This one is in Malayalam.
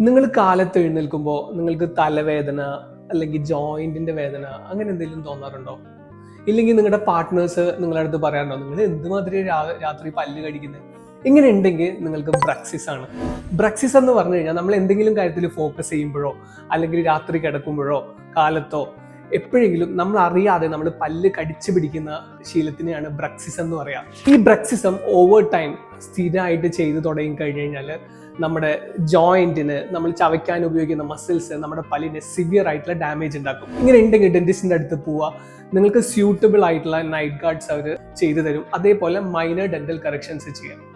നിങ്ങൾ കാലത്ത് എഴുന്നേൽക്കുമ്പോൾ നിങ്ങൾക്ക് തലവേദന അല്ലെങ്കിൽ ജോയിന്റിന്റെ വേദന അങ്ങനെ എന്തെങ്കിലും തോന്നാറുണ്ടോ? ഇല്ലെങ്കിൽ നിങ്ങളുടെ പാർട്ട്നേഴ്സ് നിങ്ങളുടെ അടുത്ത് പറയാറുണ്ടോ നിങ്ങൾ എന്തുമാതിരി രാത്രി പല്ല് കടിക്കുന്നത്? ഇങ്ങനെ ഉണ്ടെങ്കിൽ നിങ്ങൾക്ക് ബ്രക്സിസ് ആണ്. ബ്രക്സിസ് എന്ന് പറഞ്ഞു കഴിഞ്ഞാൽ നമ്മൾ എന്തെങ്കിലും കാര്യത്തിൽ ഫോക്കസ് ചെയ്യുമ്പോഴോ അല്ലെങ്കിൽ രാത്രി കിടക്കുമ്പോഴോ കാലത്തോ എപ്പോഴെങ്കിലും നമ്മൾ അറിയാതെ നമ്മൾ പല്ല് കടിച്ചു പിടിക്കുന്ന ശീലത്തിനെയാണ് ബ്രക്സിസം എന്ന് പറയാം. ഈ ബ്രക്സിസം ഓവർ ടൈം സ്ഥിരമായിട്ട് ചെയ്തു തുടങ്ങി കഴിഞ്ഞു കഴിഞ്ഞാൽ നമ്മുടെ ജോയിന്റിന്, നമ്മൾ ചവയ്ക്കാൻ ഉപയോഗിക്കുന്ന മസിൽസ്, നമ്മുടെ പല്ലിന് സിവിയർ ആയിട്ടുള്ള ഡാമേജ് ഉണ്ടാക്കും. ഇങ്ങനെ ഉണ്ടെങ്കിൽ ഡെന്റിസ്റ്റിന്റെ അടുത്ത് പോവുക, നിങ്ങൾക്ക് സ്യൂട്ടബിൾ ആയിട്ടുള്ള നൈറ്റ് ഗാർഡ്സ് അവർ ചെയ്തു തരും. അതേപോലെ മൈനർ ഡെന്റൽ കറക്ഷൻസ് ചെയ്യാം.